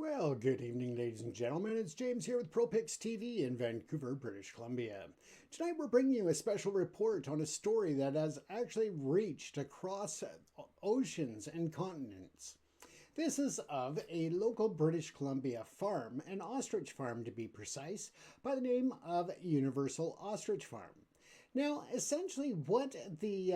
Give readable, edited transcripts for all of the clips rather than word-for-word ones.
Well, good evening, ladies and gentlemen. It's James here with ProPix TV in Vancouver, British Columbia. Tonight we're bringing you a special report on a story that has actually reached across oceans and continents. This is of a local British Columbia farm, an ostrich farm to be precise, by the name of Universal Ostrich Farm. Now, essentially, what the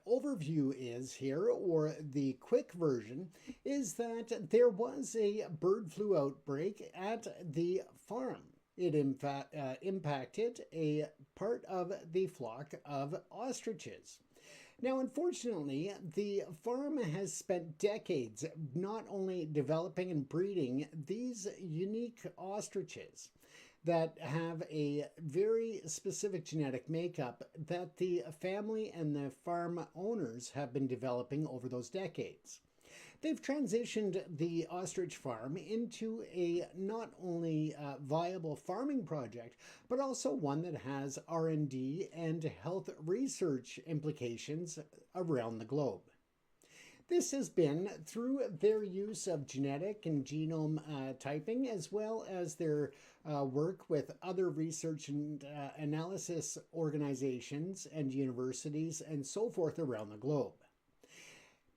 overview is here, or the quick version, is that there was a bird flu outbreak at the farm. It in fact impacted a part of the flock of ostriches. Now, unfortunately, the farm has spent decades not only developing and breeding these unique ostriches that have a very specific genetic makeup that the family and the farm owners have been developing over those decades. They've transitioned the ostrich farm into a not only viable farming project, but also one that has R&D and health research implications around the globe. This has been through their use of genetic and genome typing, as well as their work with other research and analysis organizations and universities and so forth around the globe.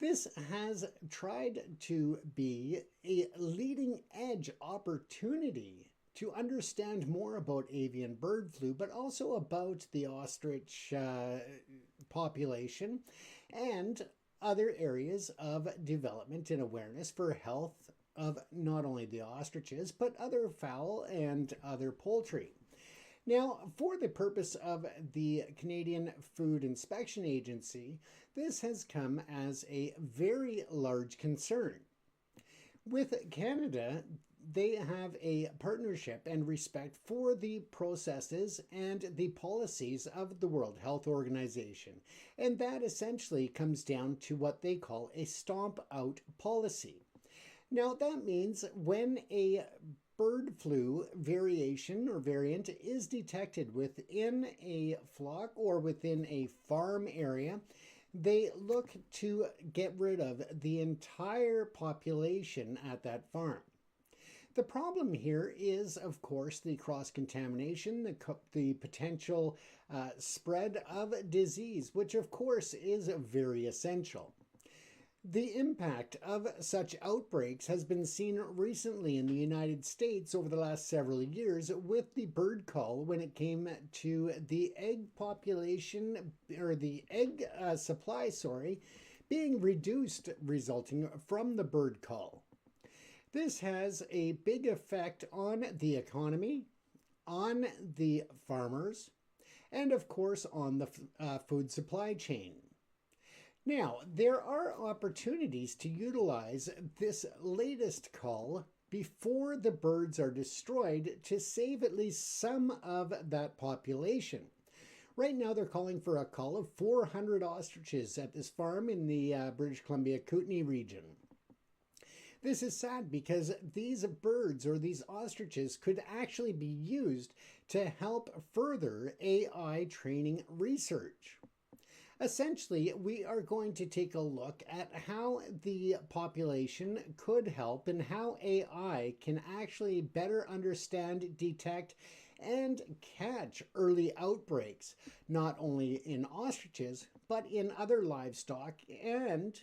This has tried to be a leading edge opportunity to understand more about avian bird flu, but also about the ostrich population and other areas of development and awareness for health of not only the ostriches, but other fowl and other poultry. Now, for the purpose of the Canadian Food Inspection Agency, this has come as a very large concern. With Canada, they have a partnership and respect for the processes and the policies of the World Health Organization. And that essentially comes down to what they call a stomp out policy. Now, that means when a bird flu variation or variant is detected within a flock or within a farm area, they look to get rid of the entire population at that farm. The problem here is, of course, the cross-contamination, the potential spread of disease, which of course is very essential. The impact of such outbreaks has been seen recently in the United States over the last several years with the bird cull when it came to the egg population, or the egg supply, being reduced resulting from the bird cull. This has a big effect on the economy, on the farmers, and of course on the food supply chain. Now, there are opportunities to utilize this latest cull before the birds are destroyed to save at least some of that population. Right now, they're calling for a cull of 400 ostriches at this farm in the British Columbia Kootenay region. This is sad because these birds or these ostriches could actually be used to help further AI training research. Essentially, we are going to take a look at how the population could help and how AI can actually better understand, detect, and catch early outbreaks, not only in ostriches, but in other livestock, and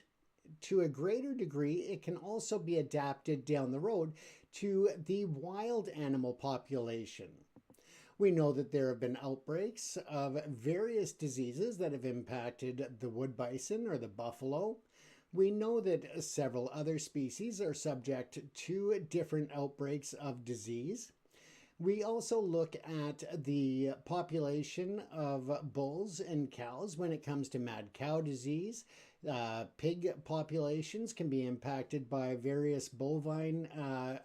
to a greater degree, it can also be adapted down the road to the wild animal population. We know that there have been outbreaks of various diseases that have impacted the wood bison or the buffalo. We know that several other species are subject to different outbreaks of disease. We also look at the population of bulls and cows when it comes to mad cow disease. Pig populations can be impacted by various bovine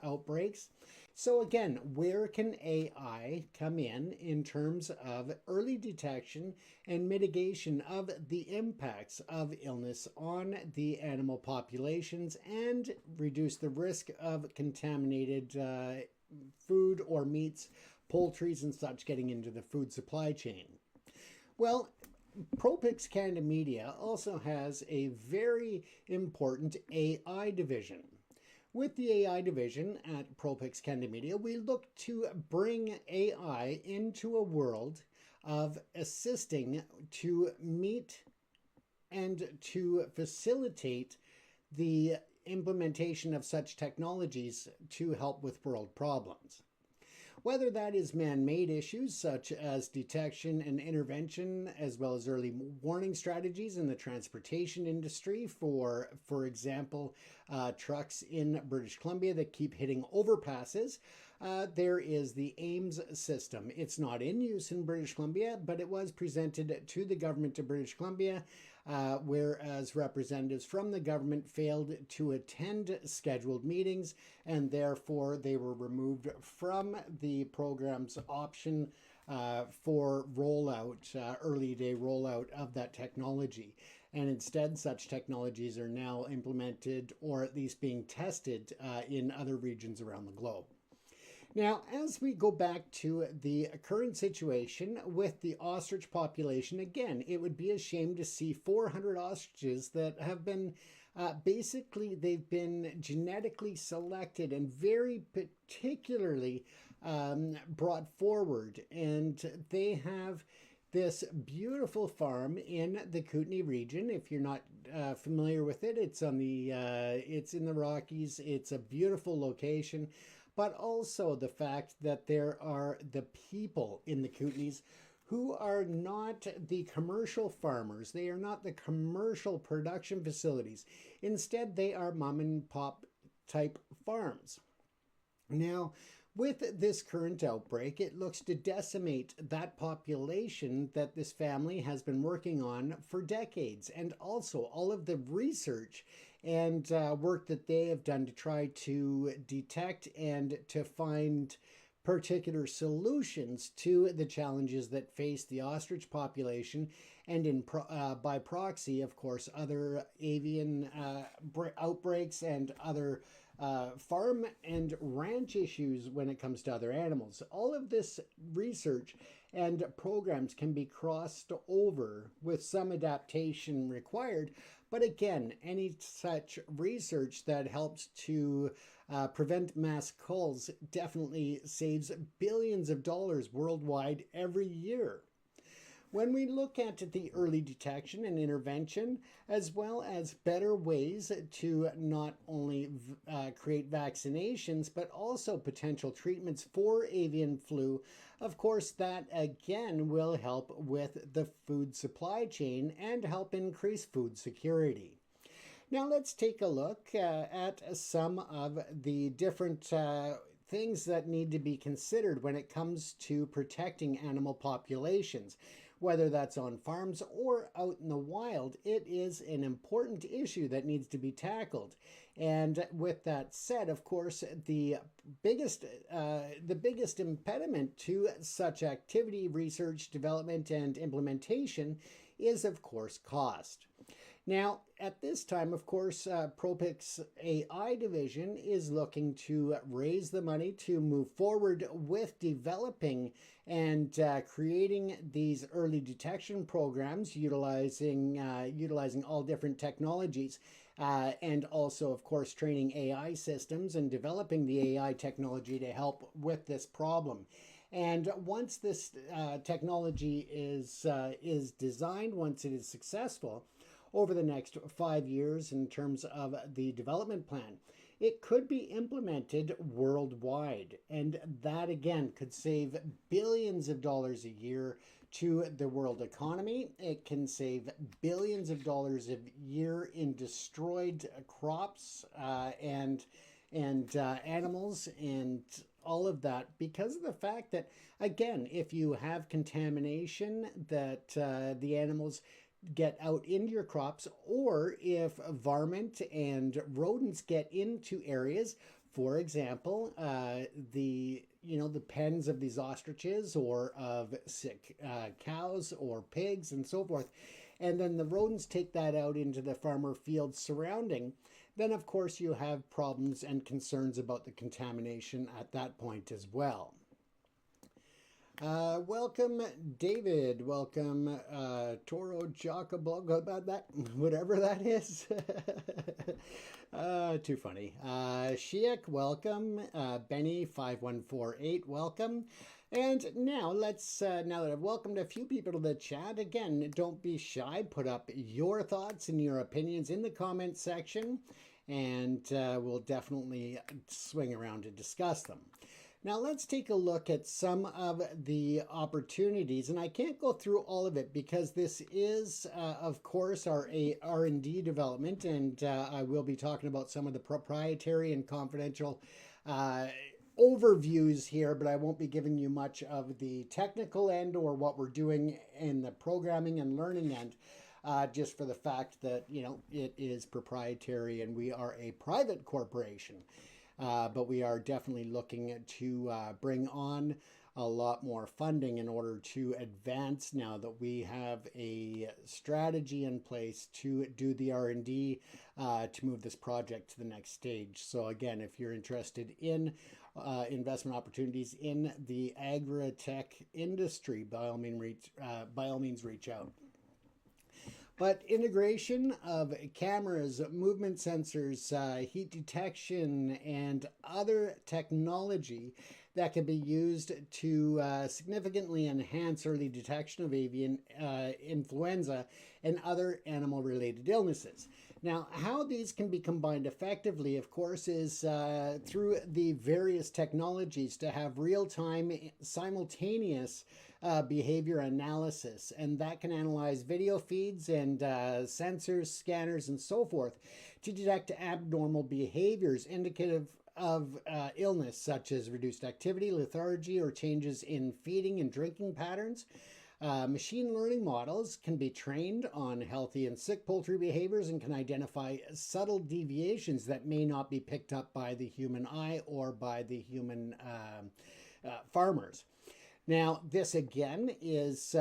outbreaks. So again, where can AI come in terms of early detection and mitigation of the impacts of illness on the animal populations and reduce the risk of contaminated food or meats, poultries and such getting into the food supply chain? Well, ProPix Canada Media also has a very important AI division. With the AI division at ProPix Canada Media, we look to bring AI into a world of assisting to meet and to facilitate the implementation of such technologies to help with world problems. Whether that is man-made issues such as detection and intervention, as well as early warning strategies in the transportation industry for example, trucks in British Columbia that keep hitting overpasses, there is the AIMS system. It's not in use in British Columbia, but it was presented to the government of British Columbia, whereas representatives from the government failed to attend scheduled meetings, and therefore they were removed from the program's option for rollout, early day rollout of that technology. And instead, such technologies are now implemented or at least being tested in other regions around the globe. Now, as we go back to the current situation with the ostrich population, again, it would be a shame to see 400 ostriches that have been basically, they've been genetically selected and very particularly brought forward. And they have this beautiful farm in the Kootenay region. If you're not familiar with it, it's on it's in the Rockies. It's a beautiful location. But also the fact that there are the people in the Kootenays who are not the commercial farmers. They are not the commercial production facilities. Instead, they are mom and pop type farms. Now, with this current outbreak, it looks to decimate that population that this family has been working on for decades, and also all of the research and work that they have done to try to detect and to find particular solutions to the challenges that face the ostrich population, and by proxy, of course, other avian outbreaks and other farm and ranch issues when it comes to other animals. All of this research and programs can be crossed over with some adaptation required. But again, any such research that helps to prevent mass culls definitely saves billions of dollars worldwide every year. When we look at the early detection and intervention, as well as better ways to not only create vaccinations, but also potential treatments for avian flu, of course, that again will help with the food supply chain and help increase food security. Now let's take a look at some of the different things that need to be considered when it comes to protecting animal populations. Whether that's on farms or out in the wild, it is an important issue that needs to be tackled. And with that said, of course, the biggest impediment to such activity, research, development, and implementation is, of course, cost. Now, at this time, of course, ProPix AI division is looking to raise the money to move forward with developing and creating these early detection programs utilizing all different technologies, and also, of course, training AI systems and developing the AI technology to help with this problem. And once this technology is designed, once it is successful, over the next 5 years in terms of the development plan, it could be implemented worldwide. And that again could save billions of dollars a year to the world economy. It can save billions of dollars a year in destroyed crops and animals and all of that, because of the fact that, again, if you have contamination that the animals get out into your crops, or if varmint and rodents get into areas, for example, the pens of these ostriches or of sick cows or pigs and so forth, and then the rodents take that out into the farmer fields surrounding, then of course you have problems and concerns about the contamination at that point as well. Welcome, David. Welcome, Toro Jacobo, about that, whatever that is. Too funny. Shiak, welcome. Benny5148, welcome. And now now that I've welcomed a few people to the chat, again, don't be shy. Put up your thoughts and your opinions in the comment section, and we'll definitely swing around to discuss them. Now let's take a look at some of the opportunities, and I can't go through all of it because this is, of course, our R&D development, and I will be talking about some of the proprietary and confidential overviews here, but I won't be giving you much of the technical end or what we're doing in the programming and learning end, just for the fact that, you know, it is proprietary and we are a private corporation. But we are definitely looking to bring on a lot more funding in order to advance now that we have a strategy in place to do the R&D to move this project to the next stage. So again, if you're interested in investment opportunities in the agri-tech industry, by all means reach out. But integration of cameras, movement sensors, heat detection, and other technology that can be used to significantly enhance early detection of avian influenza and other animal-related illnesses. Now, how these can be combined effectively, of course, is through the various technologies to have real-time, simultaneous behavior analysis, and that can analyze video feeds and sensors, scanners, and so forth to detect abnormal behaviors indicative of illness, such as reduced activity, lethargy, or changes in feeding and drinking patterns. Machine learning models can be trained on healthy and sick poultry behaviors and can identify subtle deviations that may not be picked up by the human eye or by the human farmers. Now, this again is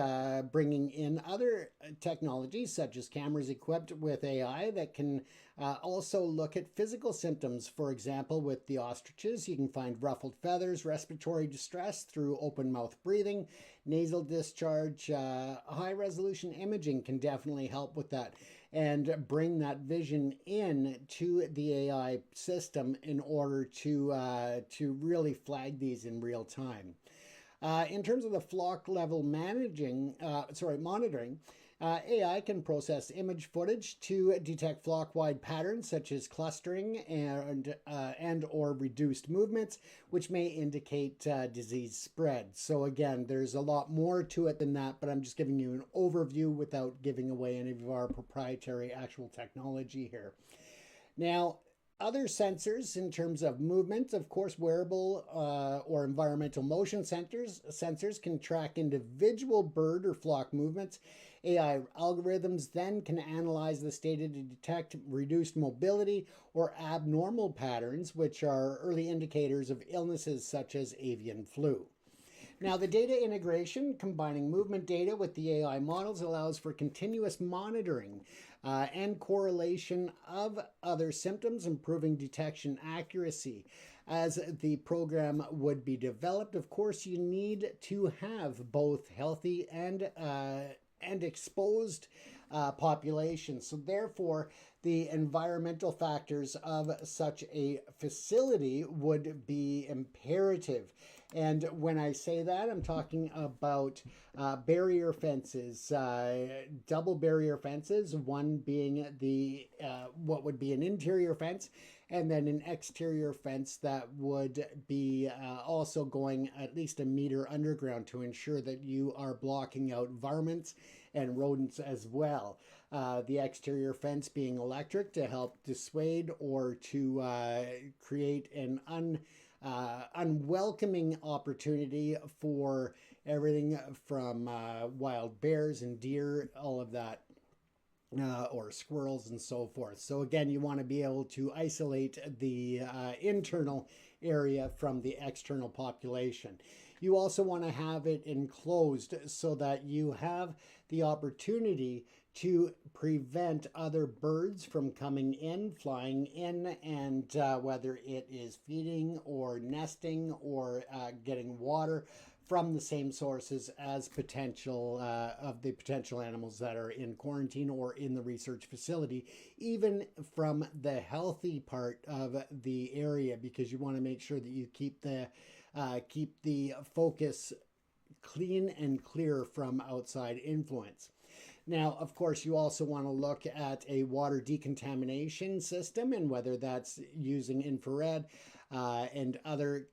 bringing in other technologies such as cameras equipped with AI that can also look at physical symptoms. For example, with the ostriches, you can find ruffled feathers, respiratory distress through open mouth breathing, nasal discharge. High resolution imaging can definitely help with that and bring that vision in to the AI system in order to really flag these in real time. In terms of the flock level monitoring, AI can process image footage to detect flock-wide patterns such as clustering and or reduced movements, which may indicate disease spread. So again, there's a lot more to it than that, but I'm just giving you an overview without giving away any of our proprietary actual technology here. Now, other sensors in terms of movement, of course, wearable or environmental motion sensors can track individual bird or flock movements. AI algorithms then can analyze this data to detect reduced mobility or abnormal patterns, which are early indicators of illnesses such as avian flu. Now, the data integration, combining movement data with the AI models, allows for continuous monitoring and correlation of other symptoms, improving detection accuracy. As the program would be developed, of course, you need to have both healthy and exposed populations. So therefore, the environmental factors of such a facility would be imperative. And when I say that, I'm talking about barrier fences, double barrier fences, one being the what would be an interior fence, and then an exterior fence that would be also going at least a meter underground to ensure that you are blocking out varmints and rodents as well. The exterior fence being electric to help dissuade or to create an unwelcoming opportunity for everything from wild bears and deer, all of that, or squirrels and so forth. So again, you want to be able to isolate the internal area from the external population. You also want to have it enclosed so that you have the opportunity to prevent other birds from coming in, flying in, and whether it is feeding or nesting or getting water from the same sources as potential of the potential animals that are in quarantine or in the research facility, even from the healthy part of the area, because you want to make sure that you keep the focus clean and clear from outside influence. Now, of course, you also want to look at a water decontamination system, and whether that's using infrared and other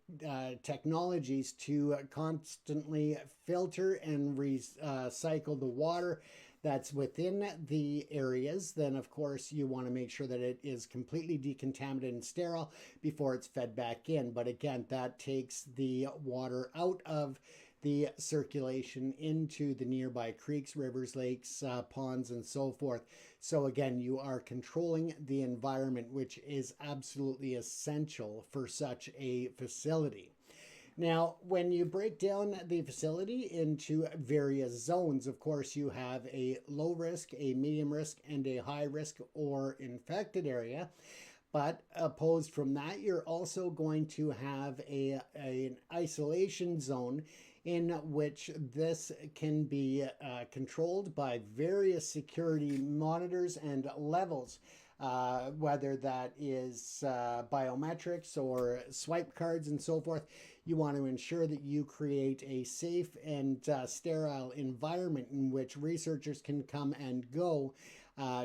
technologies to constantly filter and recycle the water that's within the areas. Then, of course, you want to make sure that it is completely decontaminated and sterile before it's fed back in. But again, that takes the water out of the circulation into the nearby creeks, rivers, lakes, ponds, and so forth. So again, you are controlling the environment, which is absolutely essential for such a facility. Now, when you break down the facility into various zones, of course, you have a low risk, a medium risk, and a high risk or infected area. But opposed from that, you're also going to have an isolation zone in which this can be controlled by various security monitors and levels, whether that is biometrics or swipe cards and so forth. You want to ensure that you create a safe and sterile environment in which researchers can come and go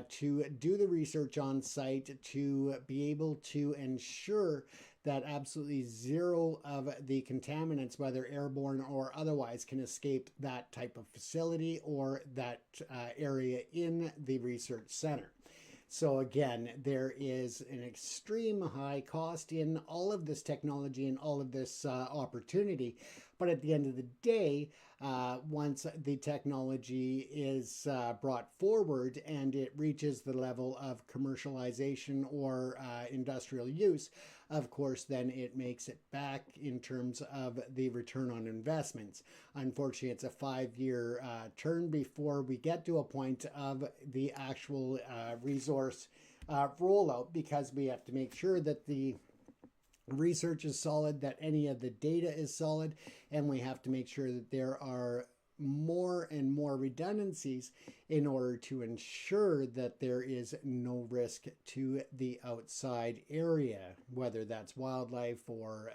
to do the research on site, to be able to ensure that absolutely zero of the contaminants, whether airborne or otherwise, can escape that type of facility or that area in the research center. So again, there is an extreme high cost in all of this technology and all of this opportunity. But at the end of the day, once the technology is brought forward and it reaches the level of commercialization or industrial use, of course, then it makes it back in terms of the return on investments. Unfortunately, it's a 5-year turn before we get to a point of the actual resource rollout, because we have to make sure that the research is solid, that any of the data is solid, and we have to make sure that there are more and more redundancies in order to ensure that there is no risk to the outside area, whether that's wildlife or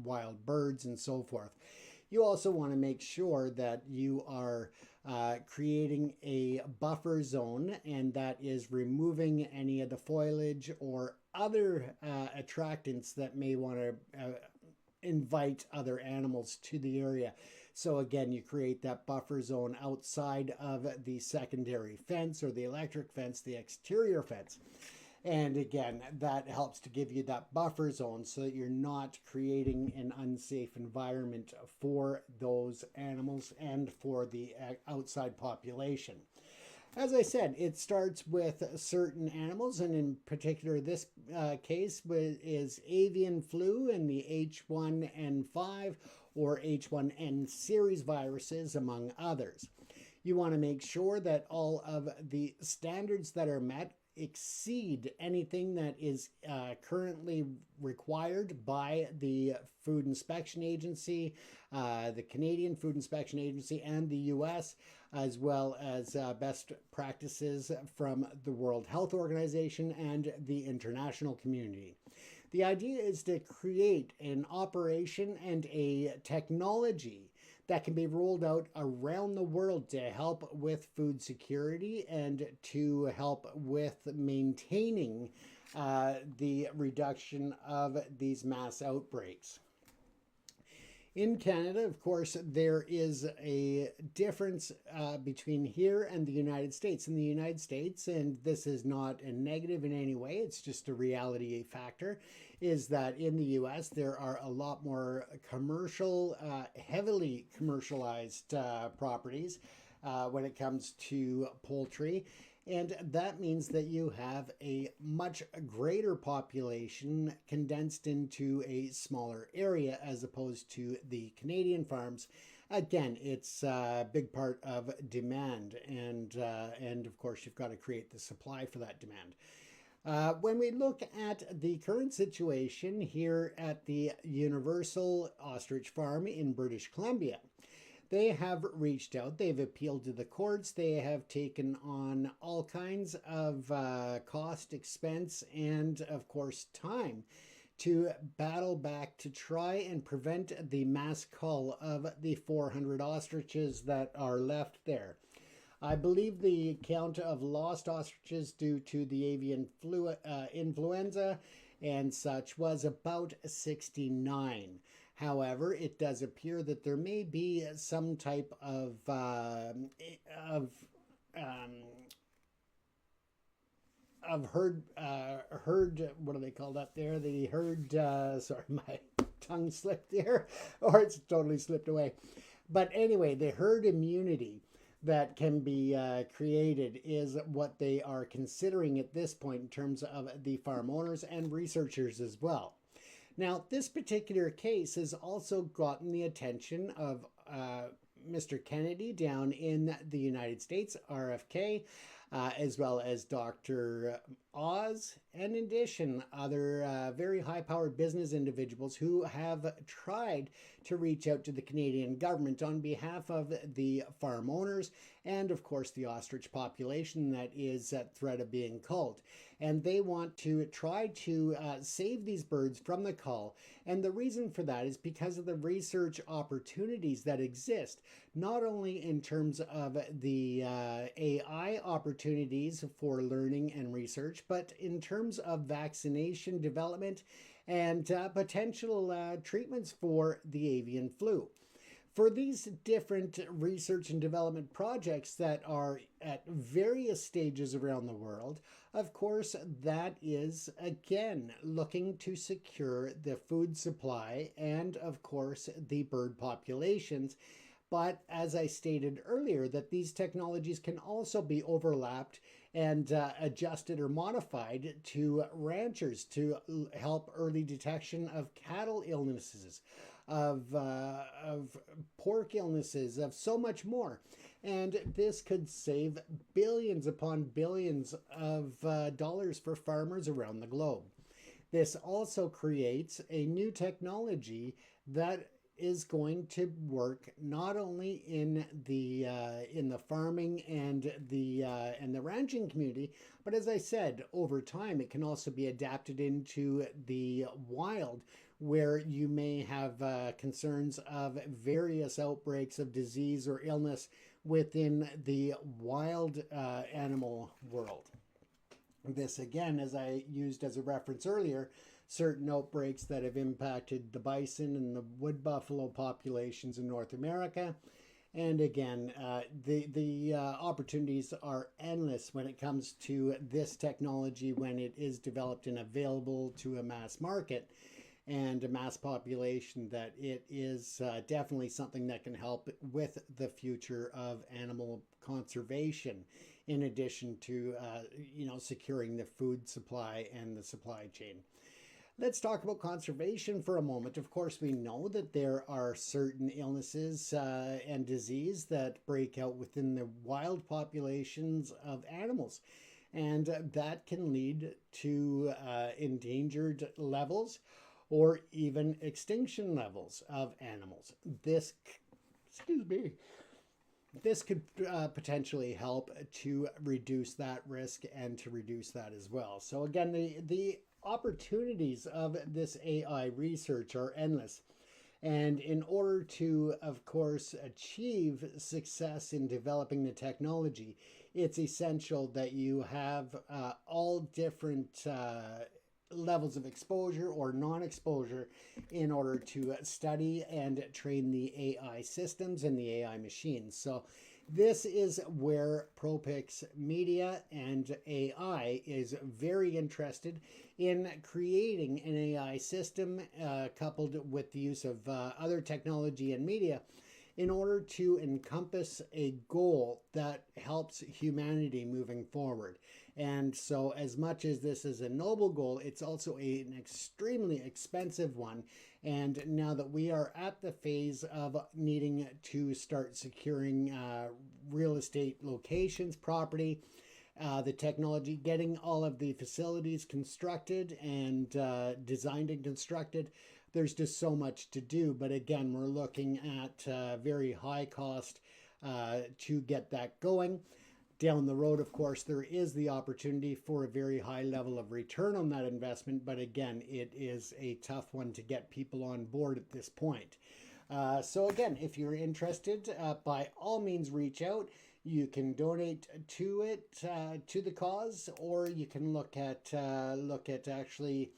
wild birds and so forth. You also want to make sure that you are creating a buffer zone, and that is removing any of the foliage or other attractants that may want to invite other animals to the area. So again, you create that buffer zone outside of the secondary fence or the electric fence, the exterior fence. And again, that helps to give you that buffer zone so that you're not creating an unsafe environment for those animals and for the outside population. As I said, it starts with certain animals, and in particular, this case is avian flu and the H1N5 or H1N series viruses, among others. You want to make sure that all of the standards that are met exceed anything that is currently required by the Food Inspection Agency, the Canadian Food Inspection Agency, and the US, as well as best practices from the World Health Organization and the international community. The idea is to create an operation and a technology that can be rolled out around the world to help with food security and to help with maintaining the reduction of these mass outbreaks. In Canada, of course, there is a difference between here and the United States. In the United States, and this is not a negative in any way, it's just a reality factor, is that in the US there are a lot more commercial, heavily commercialized properties when it comes to poultry. And that means that you have a much greater population condensed into a smaller area as opposed to the Canadian farms. Again, it's a big part of demand, and of course you've got to create the supply for that demand. When we look at the current situation here at the Universal Ostrich Farm in British Columbia, they have reached out, they've appealed to the courts, they have taken on all kinds of cost, expense, and of course time to battle back to try and prevent the mass cull of the 400 ostriches that are left there. I believe the count of lost ostriches due to the avian influenza and such was about 69. However, it does appear that there may be some type of um, herd, what do they call that there? The herd, sorry, my tongue slipped there, or it's totally slipped away. But anyway, the herd immunity that can be created is what they are considering at this point in terms of the farm owners and researchers as well. Now, this particular case has also gotten the attention of Mr. Kennedy down in the United States, RFK, as well as Dr. Oz, and in addition, other very high-powered business individuals who have tried to reach out to the Canadian government on behalf of the farm owners and, of course, the ostrich population that is at threat of being culled. And they want to try to save these birds from the cull. And the reason for that is because of the research opportunities that exist, not only in terms of the AI opportunities for learning and research, but in terms of vaccination development and potential treatments for the avian flu. For these different research and development projects that are at various stages around the world, of course, that is, again, looking to secure the food supply and, of course, the bird populations. But as I stated earlier, that these technologies can also be overlapped and adjusted or modified to ranchers to help early detection of cattle illnesses, of pork illnesses, of so much more. And this could save billions upon billions of dollars for farmers around the globe. This also creates a new technology that is going to work not only in the farming and the ranching community, but as I said, over time it can also be adapted into the wild, where you may have concerns of various outbreaks of disease or illness within the wild animal world. This again, as I used as a reference earlier, certain outbreaks that have impacted the bison and the wood buffalo populations in North America. And again, the opportunities are endless when it comes to this technology when it is developed and available to a mass market and a mass population, that it is definitely something that can help with the future of animal conservation, in addition to securing the food supply and the supply chain. Let's talk about conservation for a moment. Of course, we know that there are certain illnesses and disease that break out within the wild populations of animals, and that can lead to endangered levels or even extinction levels of animals. This could potentially help to reduce that risk and to reduce that as well. So again, the opportunities of this AI research are endless. And in order to, of course, achieve success in developing the technology, it's essential that you have all different levels of exposure or non-exposure in order to study and train the AI systems and the AI machines. So this is where ProPix Media and AI is very interested in creating an AI system coupled with the use of other technology and media in order to encompass a goal that helps humanity moving forward. And so as much as this is a noble goal, it's also an extremely expensive one. And now that we are at the phase of needing to start securing real estate locations, property, the technology, getting all of the facilities constructed and designed and constructed. There's just so much to do. But again, we're looking at very high cost to get that going. Down the road, of course, there is the opportunity for a very high level of return on that investment. But again, it is a tough one to get people on board at this point. So again, if you're interested, by all means, reach out. You can donate to it, to the cause, or you can look at actually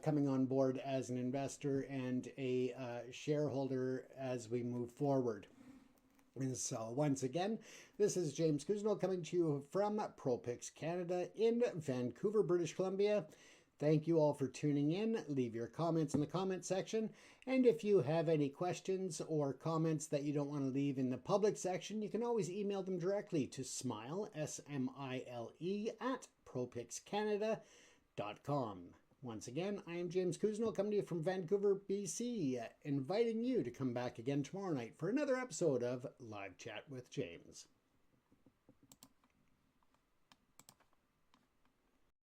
coming on board as an investor and a shareholder as we move forward. And so once again, this is James Cousineau coming to you from ProPix Canada in Vancouver, British Columbia. Thank you all for tuning in. Leave your comments in the comment section. And if you have any questions or comments that you don't want to leave in the public section, you can always email them directly to smile, S-M-I-L-E, at propixcanada.com. Once again, I am James Cousineau coming to you from Vancouver, BC, inviting you to come back again tomorrow night for another episode of Live Chat with James.